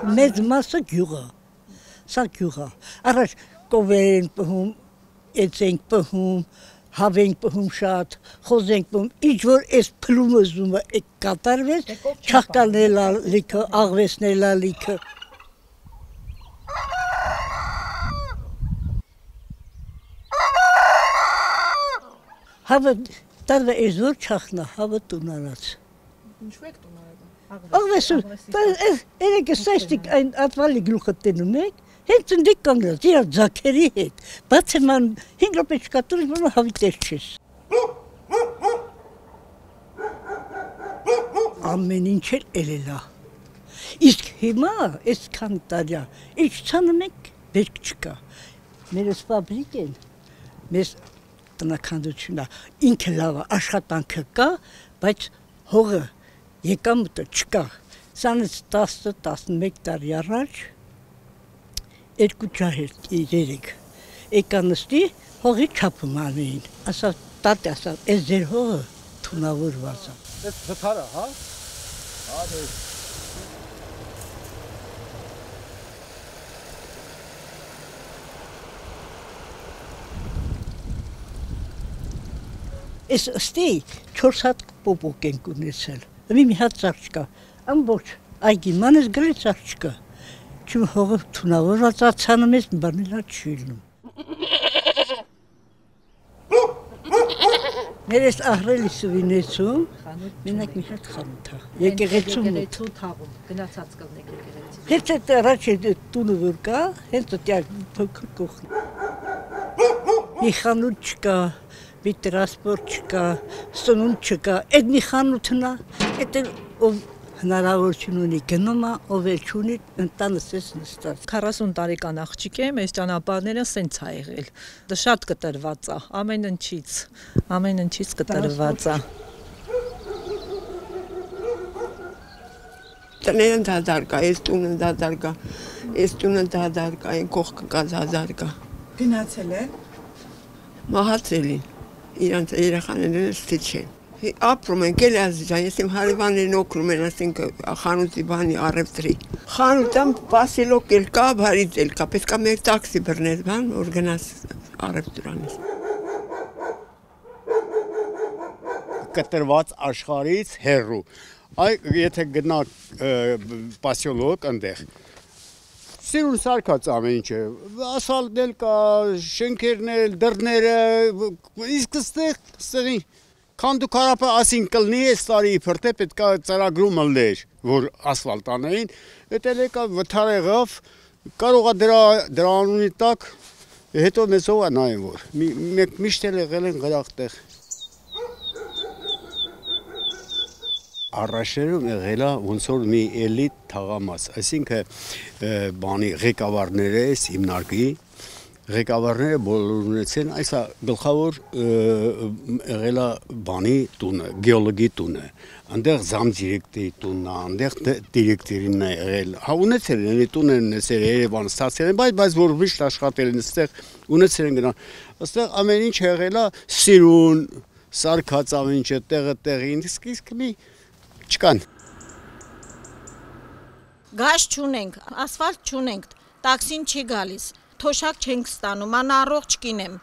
մեծ մասը գյուղը, սա գյուղը, առաջ կովեր են պհում, էծ ենք պհում, հավ ենք պհում շատ, խոզ ենք պհում, ինչ որ այս փլումը զումը կատարվեց, չաղկալն էլ լիքը, աղվեսն էլ լիքը։ Հավը տարվա էզոր չախնա, հավը տունարած։ Ինչու եք տունարած։ Աղվեսը, երեկը սայստիկ այն ատվալի գլուխը տենում եք, հենց ընդիկ կանգնած, իրար ձակերի հետ, բաց էման 5 րոպե չկատուրից բրում հավիտեր չես։ Ամեն ինչ էլ էլելա։ Իսկ հիմա, այս քան տարյա, ինչ ցանում եք, վերք չկա։ Մերս ֆաբրիկ են, մեզ տնականությունա, ինքը լավը, աշխատանքը կա, բայց հողը եկամուտը չկա։ Սանից 10-11 տարի առաջ, 2 ջահեր 3 եկանստի հողի չափում անեին, ասավ տատի ասավ, այս ձեր հողը թունավորված է։ Այս վթարը, հա? Այս ըստի 4 հատ պոպոկ ենք ունեցել, մի հատ ծաղ չկա, ամբողջ այգի մանես գրել ծաղ չկա, չում հողը թունավորված ացանում ես, բանելա չի լինում։ Մեր ես ահրելի սվինեցում, մենակ մի հատ խանութ է, եկեղեցու թաղում, գնացած կլնեք եկեղեցի։ Հենց այդ առաջ տունը որ կա, հենց այդ փոքր կողքն։ Մի խանութ չկա, մի տրասպորտ չկա, սնունդ չկա, այդ մի խանութն է, այդ ով հնարավորություն ունի գնում է, ով էլ չունի, ընտանս ես նստած։ 40 տարեկան աղջիկ եմ, այս ճանապարհները սենց է եղել։ Դա շատ կտրված է, ամեն ինչից կտրված է։ Տները դադար կա, այս տունը դադար կա, այս տունը դադար կա, այն կողքը կա դադար կա։ Գնացել են։ Մահացել են, իրանց երեխաները ստիչ են։ Ապրում են, կել ազիջան, ես իմ հարևաններն օգնում են, ասենք խանութի բանի առևտրի։ Խանութան պասելոկ էլ կա, բարից էլ կա, պետք է մեկ տաքսի բռնես բան, որ գնաս առևտուրանից։ Կտրված աշխարհից հեռու։ Այ եթե գնաք պասելոկ այնտեղ, սիրուն սարքած ամեն ինչը, ասֆալտն էլ կա, շենքերն էլ, դռները, իսկ ստեղի Քան դու կարապը ասին կլնի այս տարի իբրտե պետք է ծրագրում ըլներ, որ ասֆալտ անեին, էդ էլ եկա վթար եղավ, կարող է դրա անունի տակ, հետո մեզով է նայեն որ, միշտ էլ եղել են գրախտեղ։ Առաջերում եղել է ոնց որ մի էլիտ թաղամաս, այսինքն բանի ղեկավարները էս հիմնարկի, ղեկավարները բոլոր ունեցեն, այսա գլխավոր եղել է բանի տունը, գեոլոգի տունը, այնտեղ զամդիրեկտորի տունն է, այնտեղ դիրեկտորին է եղել, հա ունեցել են, տուն են ունեցել, Երևանը ստացել են, բայց որ միշտ աշխատել են, այստեղ ունեցել են գնան, այստեղ ամեն ինչ եղել է սիրուն, սարքած ամեն ինչը տեղը տեղին, իսկ մի չկան։ Գազ չունենք, ասֆալտ չունենք, տաքսին չի գալիս, թոշակ չենք ստանում, անառողջ կին եմ,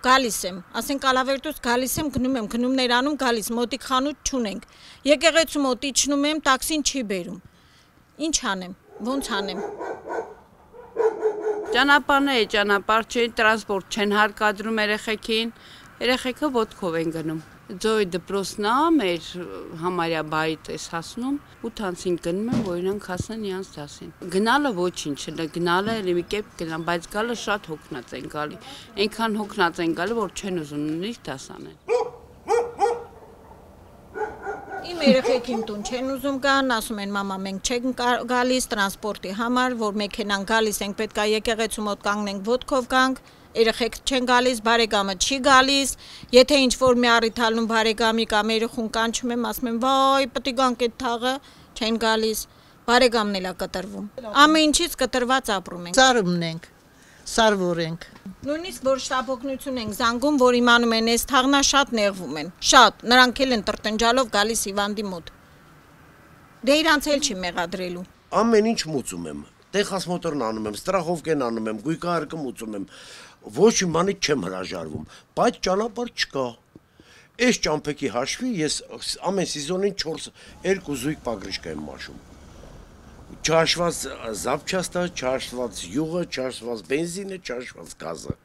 գալիս եմ, ասենք Ալավերդուց գալիս եմ, գնումներ անում գալիս, մոտիկ խանութ չունենք, եկեղեցու մոտ իջնում եմ, տաքսին չի բերում, ինչ անեմ, ոնց անեմ։ Ճանապարհները ճանապարհ չեն, տրանսպորտ չեն հարկադրում երեխեքին ոտքով են գնում։ Ձոյ դպրոցն է, մեր համարյա բարի տես հասնում, 8-ին գնում են, որ իրանք հասնեն իրանց դասին։ Գնալը ոչինչ, գնալը էլի մի կերպ գնան, բայց գալը շատ հոգնած են գալի։ Այնքան հոգնած են գալի, որ չեն ուզում նույնիսկ դաս անեն։ Իմ երեխեքին տուն չեն ուզում գան, ասում են մամա մենք չենք գալիս տրանսպորտի համար, որ մեքենան գալիս ենք, պետք է եկեղեցու մոտ կանգնենք, ոտքով գանք, երեխեք չեն գալիս, բարեկամը չի գալիս, եթե ինչ որ մի առիթ ալնում բարեկամի կամ երեխուն կանչում եմ, ասում եմ վայ, պետք է գանք այդ թաղը, չեն գալիս, բարեկամն էլ է կտրվում։ Ամեն ինչից կտրված ապրում ենք։ Ծարումն ենք, սարվոր ենք։ Նույնիսկ որ շտապօգնություն ենք զանգում, որ իմանում են այս թաղնա շատ նեղվում են, շատ, նրանք էլ են տրտնջալով գալիս հիվանդի մոտ։ Դե իրանց էլ չի մեղադրելու։ ամեն ինչ մուծում եմ, տեխաս մոտորն անում եմ, ստրախովկեն անում եմ, գույկահարկը մուծում եմ, ոչ մի բանից չեմ հրաժարվում, բայց ճանապարհ չկա։ Այս ճամփեքի հաշվի ես ամեն սեզոնին 2 զույգ պագրիշկա եմ մաշում։ Չհաշված զապչաստը, չհաշված յուղը, չհաշված բենզինը, չհաշված գազը։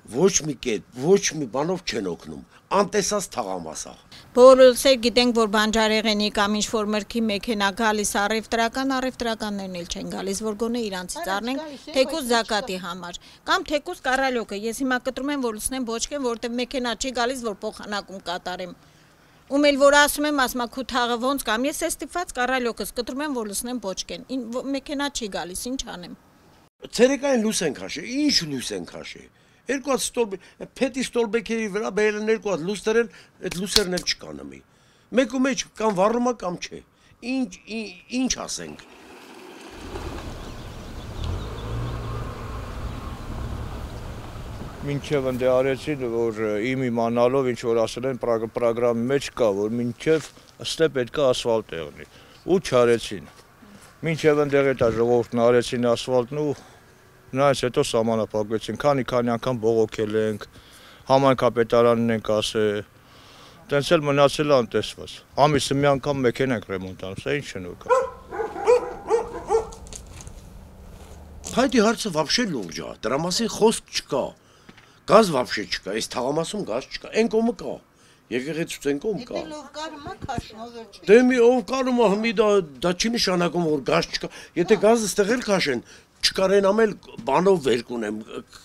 Ոչ մի կետ, ոչ մի բանով չեն օգնում, անտեսած թաղամաս է։ Բոլորս գիտենք, որ բանջարեղենի կամ ինչ-որ մրգի մեքենա գալիս առևտրականներն էլ չեն գալիս, որ գոնե իրանցից առնենք, թեկուզ զակատի համար, կամ թեկուզ կարալյոկը, ես հիմա կտրում եմ, որ լցնեմ բոճկեն, որտեղ մեքենա չի գալիս, որ փոխանակում կատարեմ։ Ում էլ որ ասում եմ, քու թաղը ոնց կամ ես է ստիպված կարալյոկս կտրում եմ, որ լցնեմ բոճկեն, մեքենա չի գալիս, ինչ անեմ։ Ցերեկային լույս են քաշել, ինչ լույս են քաշել։ Երկու հատ ստոլբեկ, փետի ստոլբեկերի վրա բերել են երկու հատ լույս դրել, այդ լույսերն էլ չկան մի։ Մեկու մեջ կամ վառում է կամ չէ։ Ինչ ասենք։ Մինչև ընդ արեցին, որ իմ իմանալով ինչ որ ասել են ծրագրամի մեջ կա, որ մինչև ըստե պետք է ասֆալտ եղնի։ Ու չարեցին։ Մինչև ընդեղ այդ ժողովուրդն արեցին ասֆալտն ու նայած հետո սահմանափակվեցին, քանի անգամ բողոքել ենք, համայնքապետարանին ենք ասել, տենց էլ մնացել անտեսված։ Ամիսը մի անգամ մեքենա ենք ռեմոնտ անում, սա ինչ շնորհք է։ Փայտի հարցը вообще լուրջ է, դրա մասին խոսք չկա։ Գազ вообще չկա, այս թաղամասում գազ չկա, այն կողմը կա։ Եկեղեցուց այն կողմ կա։ Ով կարում է քաշում, ով չի։ Դե մի ով կարում է հիմի դա չի նշանակում որ գազ չկա։ Եթե գազը ստեղ էլ քաշեն, չկարեն ամել բանով վեր կունեմ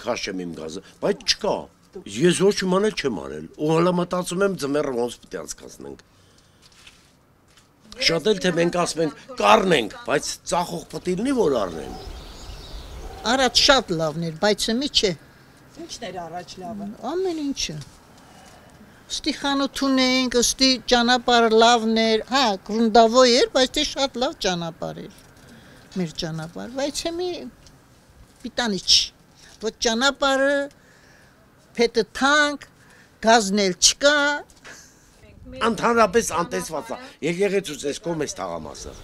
քաշեմ իմ գազը, բայց չկա։ Ես ոչ մի բան չեմ արել։ Ու հələ մտածում եմ ձմեռը ոնց պետք է անցկացնենք։ Շատ էլ թե մենք ասում ենք կառնենք, բայց ծախող պետք է լինի որ առնեն։ Առաջ շատ լավն էր, բայց մի չէ։ Ինչն էր առաջ լավը։ Ամեն ինչը։ Ստի խանութ ունենք, ստի ճանապարհը լավն էր, հա, գրունդավոյ էր, բայց դե շատ լավ ճանապարհ էր։ Մեր ճանապարհ, բայց մի պիտանի չի։ Ոչ ճանապարհը փետը թանկ, գազն էլ չկա։ Ընդհանրապես անտեսված է։ Եկեղեցուց էս կողմ էս թաղամասը։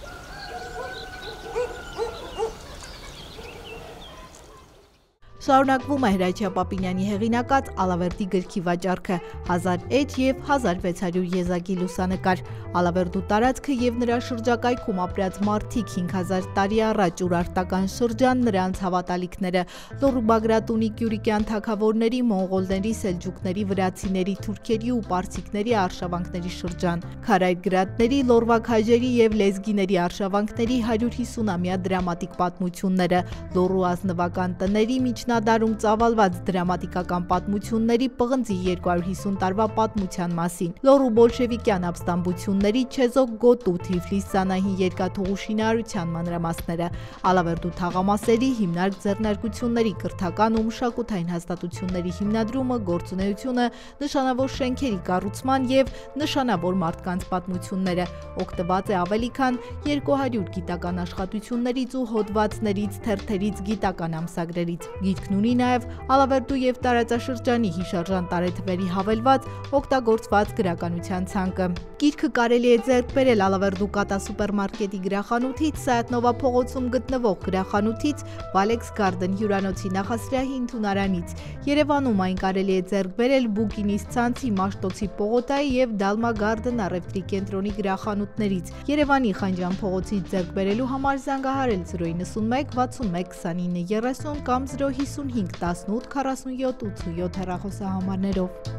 Շարունակվում է Հրաչյա Պապինյանի հեղինակած Ալավերդի գրքի վաճառքը 1000 էջ եւ 1600 եզակի լուսանկար։ Ալավերդու տարածքը եւ նրա շրջակայքում ապրած մարդիկ 5000 տարի առաջ ուրարտական շրջան, նրանց հավատալիքները, Լոռու Բագրատունի Կյուրիկյան թագավորների, մոնղոլների, սելջուկների, վրացիների, թուրքերի ու պարսիկների արշավանքների շրջան, քարայր գրատների, լոռվակ հաջերի եւ լեզգիների արշավանքների 150-ամյա դրամատիկ պատմությունները, Լոռու ազնվական տների միջնադարում ծավալված դրամատիկական պատմությունների պղնձի 250 տարվա պատմության մասին, Լոռու բոլշևիկյան ապստամբությունների, Չեզոք գոտու, Թիֆլիս Սանահին երկաթուղու շինարարության մանրամասները, Ալավերդու թաղամասերի հիմնարկ ձեռնարկությունների, կրթական ու մշակութային հաստատությունների հիմնադրումը, գործունեությունը, նշանավոր շենքերի կառուցման եւ նշանավոր մարդկանց պատմությունները, օգտված է ավելի քան 200 գիտական աշխատություններից ու հոդվածներից, թերթերից, գիտական ամսագրերից։ Գիրքն ունի նաև Ալավերդու եւ տարածաշրջանի հիշարժան տարեթվերի հավելված օգտագործված գրականության ցանկը։ Գիրքը կարելի է ձեռք բերել Ալավերդու Կատա սուպերմարկետի գրախանութից, Սայաթնովա փողոցում գտնվող գրախանութից, Valex Garden հյուրանոցի նախասրահի ընդունարանից։ Երևանում այն կարելի է ձեռք բերել Բուկինիս ցանցի, Մաշտոցի պողոտայի եւ Դալմա Garden առևտրի կենտրոնի գրախանութներից։ Երևանի Խանջան փողոցից ձեռք բերելու համար զանգահարել 091 61 29 30 կամ 055 18 47 87 հեռախոսահամարներով։